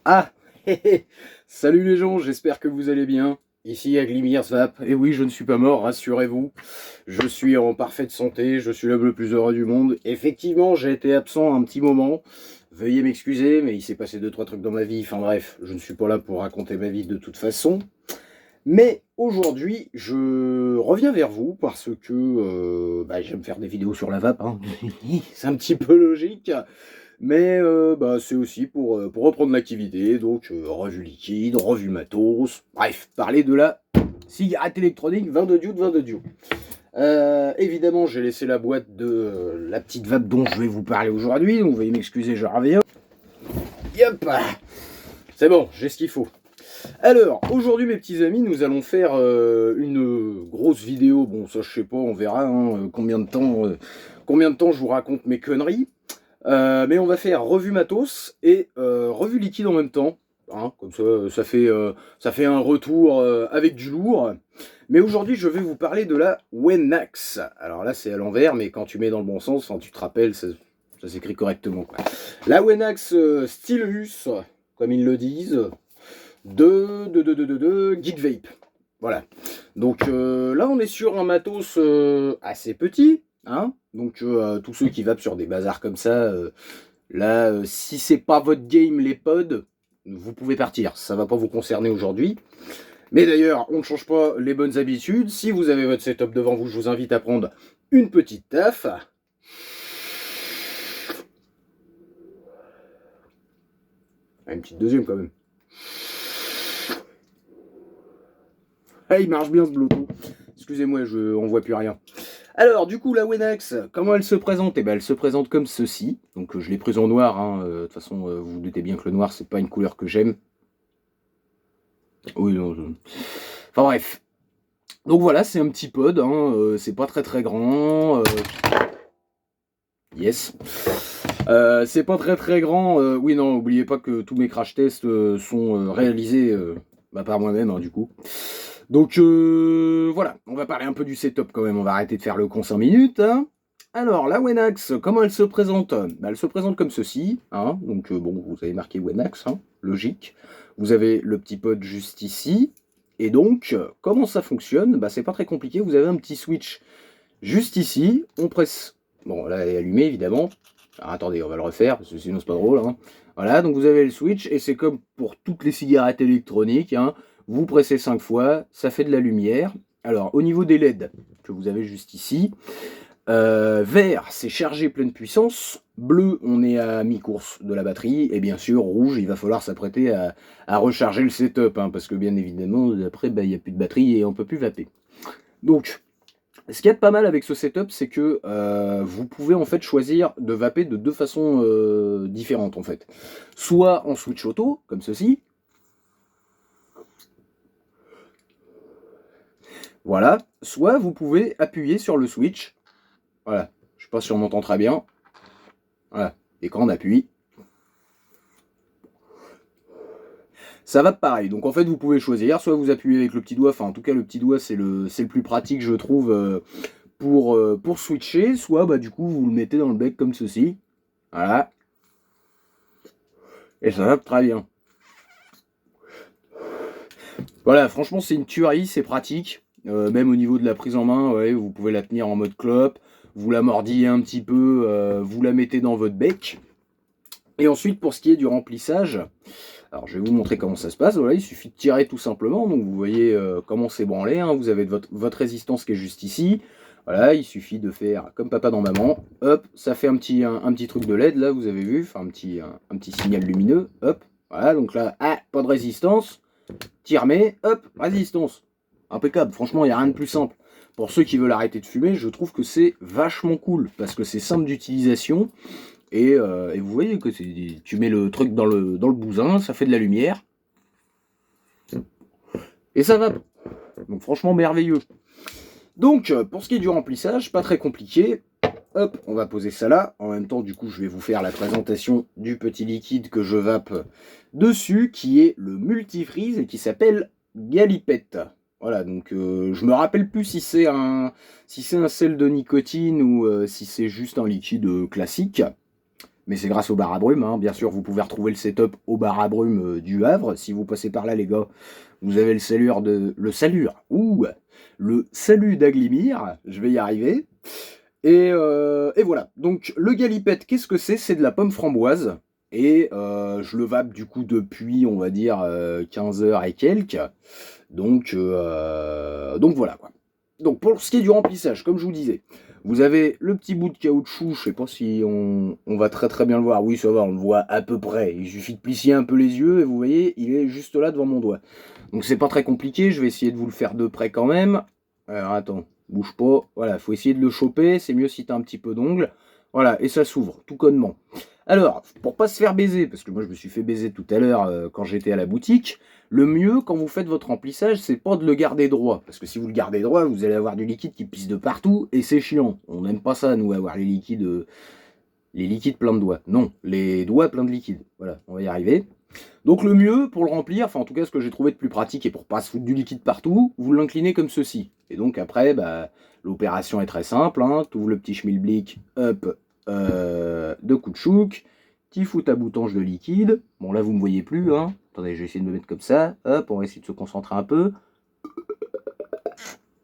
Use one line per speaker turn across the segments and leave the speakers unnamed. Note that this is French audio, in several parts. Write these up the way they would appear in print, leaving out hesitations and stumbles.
Ah, hé, hé. Salut les gens, j'espère que vous allez bien. Ici Aglimir Svap, et oui, je ne suis pas mort, rassurez-vous. Je suis en parfaite santé, je suis l'homme le plus heureux du monde. Effectivement, j'ai été absent un petit moment. Veuillez m'excuser, mais il s'est passé 2-3 trucs dans ma vie. Enfin bref, je ne suis pas là pour raconter ma vie de toute façon. Mais aujourd'hui, je reviens vers vous parce que j'aime faire des vidéos sur la vape, hein. C'est un petit peu logique. Mais c'est aussi pour reprendre l'activité, donc revue liquide, revue matos, bref, parler de la cigarette électronique, vin de Dieu, de vin de Dieu. Évidemment, j'ai laissé la boîte de la petite vape dont je vais vous parler aujourd'hui, donc veuillez m'excuser, je reviens. Yop, c'est bon, j'ai ce qu'il faut. Alors, aujourd'hui mes petits amis, nous allons faire une grosse vidéo, bon ça je sais pas, on verra hein, combien de temps je vous raconte mes conneries. Mais on va faire revue matos et revue liquide en même temps. Hein, comme ça fait un retour avec du lourd. Mais aujourd'hui, je vais vous parler de la Wenax. Alors là, c'est à l'envers, mais quand tu mets dans le bon sens, tu te rappelles, ça s'écrit correctement, quoi. La Wenax Stylus, comme ils le disent, de Geek Vape. Voilà. Donc là, on est sur un matos assez petit. Hein, donc tous ceux qui vapent sur des bazars comme ça, si c'est pas votre game les pods, vous pouvez partir, ça va pas vous concerner aujourd'hui. Mais d'ailleurs, on ne change pas les bonnes habitudes. Si vous avez votre setup devant vous, je vous invite à prendre une petite taf. Une petite deuxième quand même. Ah, il marche bien ce Bluetooth. Excusez-moi, on voit plus rien. Alors, du coup, la Wenax, comment elle se présente? Eh ben, elle se présente comme ceci. Donc, je l'ai prise en noir. Hein. De toute façon, vous vous doutez bien que le noir, c'est pas une couleur que j'aime. Oui, non. Enfin, bref. Donc, voilà, c'est un petit pod. Hein. C'est pas très très grand. Yes. C'est pas très très grand. Oui, non, n'oubliez pas que tous mes crash tests sont réalisés par moi-même, hein, du coup. Donc voilà, on va parler un peu du setup quand même, on va arrêter de faire le con 5 minutes. Hein. Alors, la Wenax, comment elle se présente? Elle se présente comme ceci. Hein. Donc bon, vous avez marqué Wenax, hein, logique. Vous avez le petit pod juste ici. Et donc, comment ça fonctionne? C'est pas très compliqué, vous avez un petit switch juste ici. On presse... Bon, là, elle est allumée, évidemment. Alors, attendez, on va le refaire, parce que sinon c'est pas drôle. Hein. Voilà, donc vous avez le switch, et c'est comme pour toutes les cigarettes électroniques, hein. Vous pressez 5 fois, ça fait de la lumière. Alors, au niveau des LED que vous avez juste ici, vert, c'est chargé pleine puissance. Bleu, on est à mi-course de la batterie. Et bien sûr, rouge, il va falloir s'apprêter à recharger le setup. Hein, parce que bien évidemment, après, il n'y a plus de batterie et on ne peut plus vaper. Donc, ce qu'il y a de pas mal avec ce setup, c'est que vous pouvez en fait choisir de vaper de deux façons différentes en fait. Soit en switch auto, comme ceci. Voilà. Soit vous pouvez appuyer sur le switch. Voilà. Je sais pas si on m'entend très bien. Voilà. Et quand on appuie, ça va pareil. Donc en fait, vous pouvez choisir. Soit vous appuyez avec le petit doigt. Enfin, en tout cas, le petit doigt, c'est le plus pratique, je trouve, pour switcher. Soit, du coup, vous le mettez dans le bec comme ceci. Voilà. Et ça va très bien. Voilà, franchement, c'est une tuerie, c'est pratique. Même au niveau de la prise en main, ouais, vous pouvez la tenir en mode clope. Vous la mordillez un petit peu, vous la mettez dans votre bec. Et ensuite, pour ce qui est du remplissage, alors je vais vous montrer comment ça se passe. Voilà, il suffit de tirer tout simplement. Donc vous voyez comment c'est branlé. Hein. Vous avez votre résistance qui est juste ici. Voilà, il suffit de faire comme papa dans maman. Hop, ça fait un petit truc de LED, là, vous avez vu. Enfin, un petit signal lumineux. Hop, voilà, donc là, pas de résistance. Tire-mais, hop, résistance. Impeccable, franchement, il n'y a rien de plus simple. Pour ceux qui veulent arrêter de fumer, je trouve que c'est vachement cool, parce que c'est simple d'utilisation, et vous voyez que tu mets le truc dans le bousin, ça fait de la lumière, et ça va. Donc franchement, merveilleux. Donc, pour ce qui est du remplissage, pas très compliqué. Hop, on va poser ça là. En même temps, du coup, je vais vous faire la présentation du petit liquide que je vape dessus, qui est le multifreeze et qui s'appelle Galipette. Voilà, donc je me rappelle plus si c'est un sel de nicotine ou si c'est juste un liquide classique. mais c'est grâce au bar à brume, hein. Bien sûr, vous pouvez retrouver le setup au bar à brume du Havre. Si vous passez par là, les gars, vous avez le salut d'Aglimir, je vais y arriver. Et voilà, donc le galipette, qu'est-ce que c'est? C'est de la pomme framboise, et je le vape du coup depuis, on va dire, 15 heures et quelques, donc voilà quoi. Donc pour ce qui est du remplissage, comme je vous disais, vous avez le petit bout de caoutchouc, je sais pas si on va très très bien le voir, oui ça va, on le voit à peu près, il suffit de plisser un peu les yeux, et vous voyez, il est juste là devant mon doigt. Donc c'est pas très compliqué, je vais essayer de vous le faire de près quand même. Alors attends, bouge pas, voilà, faut essayer de le choper, c'est mieux si t'as un petit peu d'ongles. Voilà, et ça s'ouvre, tout connement. Alors, pour pas se faire baiser, parce que moi je me suis fait baiser tout à l'heure quand j'étais à la boutique, le mieux quand vous faites votre remplissage, c'est pas de le garder droit. Parce que si vous le gardez droit, vous allez avoir du liquide qui pisse de partout, et c'est chiant. On n'aime pas ça, nous, avoir les liquides pleins de doigts. Non, les doigts pleins de liquide. Voilà, on va y arriver. Donc le mieux pour le remplir, enfin en tout cas ce que j'ai trouvé de plus pratique et pour pas se foutre du liquide partout, vous l'inclinez comme ceci. Et donc après, bah, l'opération est très simple, hein. Tu ouvres le petit schmilblick, hop, de coups de chouk, tu fous ta boutonge de liquide. Bon là vous me voyez plus, hein. Attendez, je vais essayer de me mettre comme ça, hop, on va essayer de se concentrer un peu.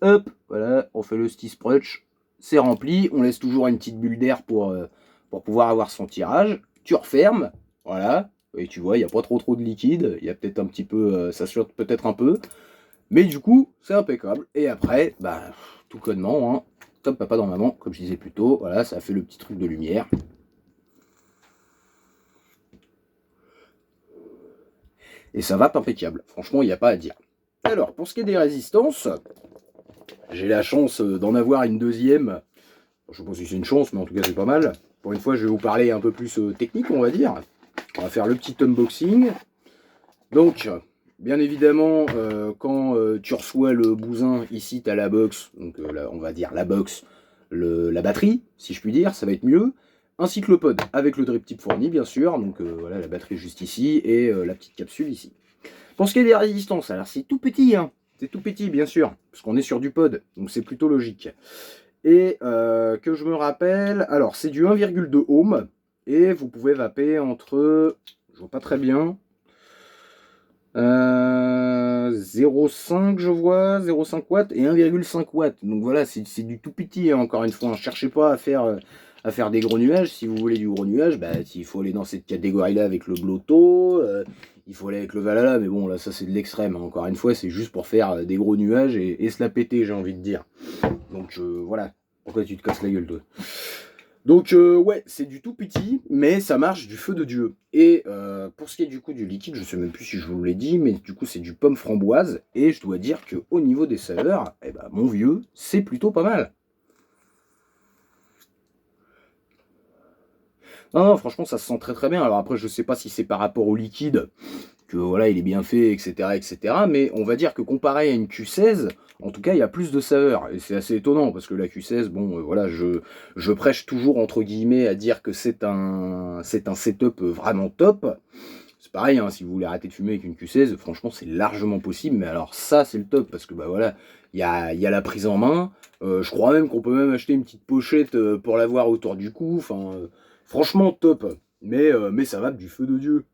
Hop, voilà, on fait le stis-sprutch, c'est rempli, on laisse toujours une petite bulle d'air pour pouvoir avoir son tirage. Tu refermes, voilà. Et tu vois, il n'y a pas trop de liquide, il y a peut-être un petit peu, ça saute peut-être un peu, mais du coup, c'est impeccable. Et après, bah, tout connement, hein, comme papa dans maman, comme je disais plus tôt, voilà, ça fait le petit truc de lumière. Et ça va impeccable, franchement, il n'y a pas à dire. Alors, pour ce qui est des résistances, j'ai la chance d'en avoir une deuxième. Je sais pas si c'est une chance, mais en tout cas, c'est pas mal. Pour une fois, je vais vous parler un peu plus technique, on va dire. On va faire le petit unboxing. Donc, bien évidemment, quand tu reçois le bousin, ici tu as la box, donc là, on va dire la box, la batterie, si je puis dire, ça va être mieux. Ainsi que le pod, avec le drip tip fourni, bien sûr. Donc voilà, la batterie juste ici, et la petite capsule ici. Pour ce qui est des résistances, alors c'est tout petit, hein. C'est tout petit, bien sûr, parce qu'on est sur du pod, donc c'est plutôt logique. Et que je me rappelle, alors c'est du 1,2 ohm, et vous pouvez vaper entre, je vois pas très bien, 0,5 je vois, 0,5 watts et 1,5 watts. Donc voilà, c'est du tout petit, hein, encore une fois. Ne cherchez pas à faire des gros nuages. Si vous voulez du gros nuage, bah, il faut aller dans cette catégorie-là avec le Blotto. Il faut aller avec le Valhalla, mais bon, là, ça c'est de l'extrême, hein. Encore une fois, c'est juste pour faire des gros nuages et se la péter, j'ai envie de dire. Donc voilà. Pourquoi tu te casses la gueule, toi? Donc ouais, c'est du tout petit, mais ça marche du feu de Dieu. Et pour ce qui est du coup du liquide, je sais même plus si je vous l'ai dit, mais du coup c'est du pomme framboise, et je dois dire que au niveau des saveurs, eh ben, mon vieux, c'est plutôt pas mal. Non, non, franchement ça se sent très très bien. Alors après je sais pas si c'est par rapport au liquide, que voilà, il est bien fait, etc., etc. Mais on va dire que comparé à une Q16, en tout cas, il y a plus de saveur. Et c'est assez étonnant, parce que la Q16, bon, voilà, je prêche toujours, entre guillemets, à dire que c'est un setup vraiment top. C'est pareil, hein, si vous voulez arrêter de fumer avec une Q16, franchement, c'est largement possible. Mais alors ça, c'est le top, parce que, bah voilà, il y a la prise en main. Je crois même qu'on peut même acheter une petite pochette pour l'avoir autour du cou. Enfin, franchement, top. Mais ça va du feu de Dieu.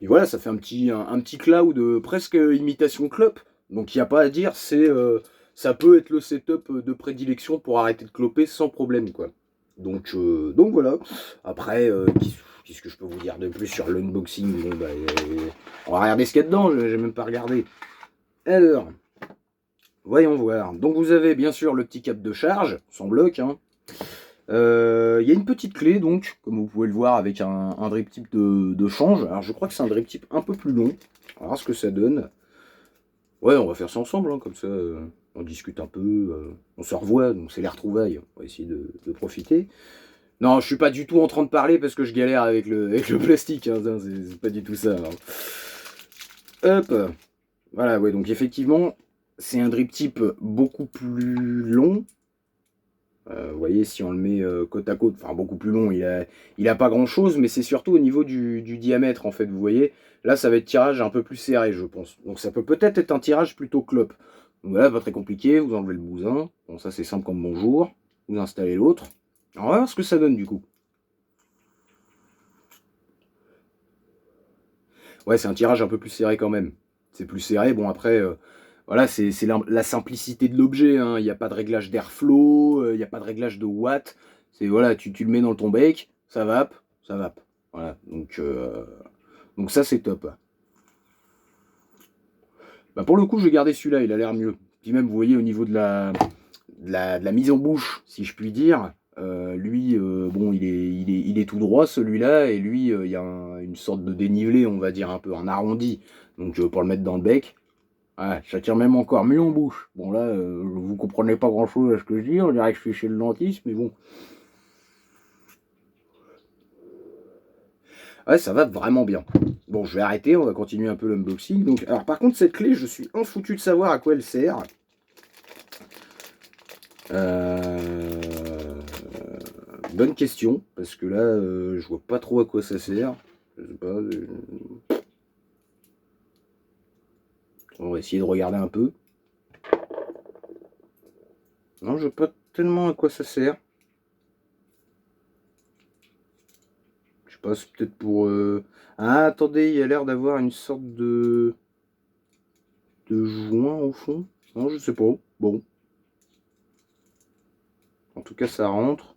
Et voilà, ça fait un petit cloud presque imitation clope. Donc il n'y a pas à dire, ça peut être le setup de prédilection pour arrêter de cloper sans problème, quoi. Donc voilà. Après, qu'est-ce que je peux vous dire de plus sur l'unboxing? Bon, bah, on va regarder ce qu'il y a dedans, j'ai même pas regardé. Alors, voyons voir. Donc vous avez bien sûr le petit câble de charge, sans bloc, hein. Il y a une petite clé, donc, comme vous pouvez le voir, avec un drip tip de change. Alors, je crois que c'est un drip tip un peu plus long. On va voir ce que ça donne. Ouais, on va faire ça ensemble, hein, comme ça, on discute un peu, on se revoit, donc c'est les retrouvailles. On va essayer de profiter. Non, je suis pas du tout en train de parler parce que je galère avec le plastique, hein, c'est pas du tout ça. Hein. Hop, voilà, ouais, donc effectivement, c'est un drip tip beaucoup plus long. Vous voyez, si on le met côte à côte, enfin beaucoup plus long, il a pas grand chose, mais c'est surtout au niveau du diamètre en fait, vous voyez. Là, ça va être tirage un peu plus serré, je pense. Donc ça peut peut-être être un tirage plutôt clope. Donc voilà, pas très compliqué, vous enlevez le bousin. Bon, ça c'est simple comme bonjour. vous installez l'autre. On va voir ce que ça donne du coup. Ouais, c'est un tirage un peu plus serré quand même. C'est plus serré, bon après, voilà, c'est la simplicité de l'objet, hein. Il n'y a pas de réglage d'airflow, il n'y a pas de réglage de watts. C'est voilà, tu le mets dans ton bec, ça vape, ça vape. Voilà, donc ça c'est top. Bah pour le coup, je vais garder celui-là, il a l'air mieux. Puis même, vous voyez, au niveau de la mise en bouche, si je puis dire, lui, bon, il est tout droit, celui-là, et lui, il y a une sorte de dénivelé, on va dire, un peu, un arrondi. Donc, pour le mettre dans le bec, ouais, ça tire même encore mieux en bouche. Bon, là, vous comprenez pas grand-chose à ce que je dis, on dirait que je suis chez le dentiste, mais bon. Ouais, ça va vraiment bien. Bon, je vais arrêter, on va continuer un peu l'unboxing. Donc, alors par contre, cette clé, je suis infoutu de savoir à quoi elle sert. Bonne question, parce que là, je vois pas trop à quoi ça sert. Je sais pas. On va essayer de regarder un peu. Non, je sais pas tellement à quoi ça sert. Je sais pas, c'est peut-être pour... Ah, attendez, il y a l'air d'avoir une sorte de joint au fond. Non, je sais pas. Bon. En tout cas, ça rentre.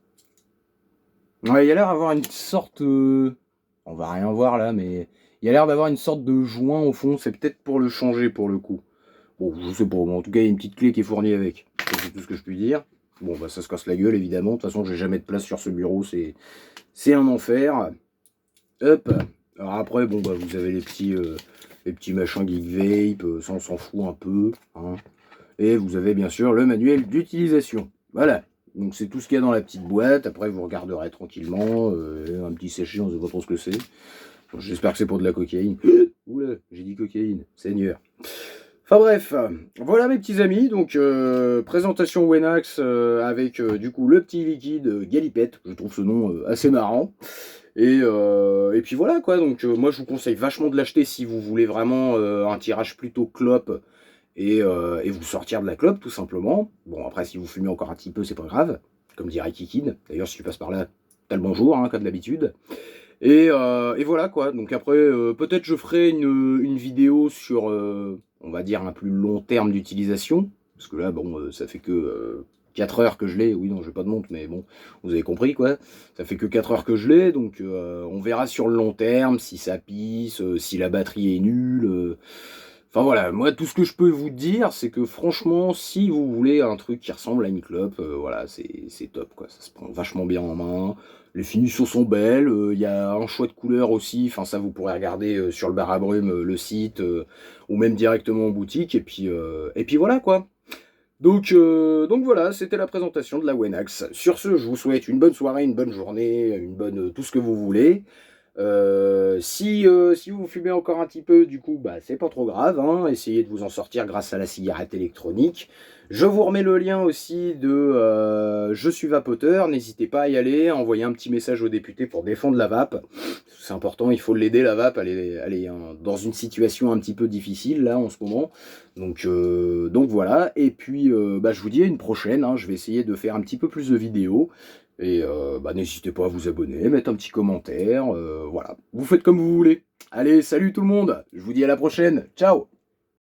Ouais, il y a l'air d'avoir une sorte... On va rien voir là, mais... Il y a l'air d'avoir une sorte de joint au fond. C'est peut-être pour le changer pour le coup. Bon, je sais pas. Bon, en tout cas, il y a une petite clé qui est fournie avec. C'est tout ce que je puis dire. Bon, bah ça se casse la gueule, évidemment. De toute façon, j'ai jamais de place sur ce bureau. C'est un enfer. Hop. Alors après, bon, bah vous avez les petits machins Geek Vape. Ça, on s'en fout un peu. Hein. Et vous avez bien sûr le manuel d'utilisation. Voilà. Donc c'est tout ce qu'il y a dans la petite boîte. Après vous regarderez tranquillement. Un petit séché, on ne sait pas trop ce que c'est. J'espère que c'est pour de la cocaïne. Oula, j'ai dit cocaïne. Seigneur. Enfin bref, voilà mes petits amis. Donc présentation Wenax avec du coup le petit liquide Galipette. Je trouve ce nom assez marrant. Et puis voilà quoi. Donc moi je vous conseille vachement de l'acheter si vous voulez vraiment un tirage plutôt clope. Et vous sortir de la clope tout simplement. Bon après si vous fumez encore un petit peu c'est pas grave, comme dirait Kikine. D'ailleurs si tu passes par là, t'as le bonjour hein, comme d'habitude. Et voilà quoi, donc après peut-être je ferai une vidéo sur on va dire un plus long terme d'utilisation. Parce que là bon ça fait que 4 heures que je l'ai, oui non j'ai pas de montre mais bon vous avez compris quoi. Ça fait que 4 heures que je l'ai, donc on verra sur le long terme si ça pisse, si la batterie est nulle. Enfin voilà, moi tout ce que je peux vous dire, c'est que franchement, si vous voulez un truc qui ressemble à une clope, voilà, c'est top quoi. Ça se prend vachement bien en main. Les finitions sont belles, il y a un choix de couleurs aussi, enfin ça vous pourrez regarder sur le bar à brume, le site, ou même directement en boutique, et puis voilà quoi. Donc voilà, c'était la présentation de la Wenax. Sur ce, je vous souhaite une bonne soirée, une bonne journée, une bonne tout ce que vous voulez. Si vous fumez encore un petit peu, du coup, bah, c'est pas trop grave, hein. Essayez de vous en sortir grâce à la cigarette électronique. Je vous remets le lien aussi de Je suis vapoteur, n'hésitez pas à y aller, à envoyer un petit message au député pour défendre la vape. C'est important, il faut l'aider la vape, elle est dans une situation un petit peu difficile là en ce moment. Donc voilà, et puis bah, je vous dis à une prochaine, hein. Je vais essayer de faire un petit peu plus de vidéos. Et bah, n'hésitez pas à vous abonner, mettre un petit commentaire, voilà. Vous faites comme vous voulez. Allez, salut tout le monde, je vous dis à la prochaine, ciao!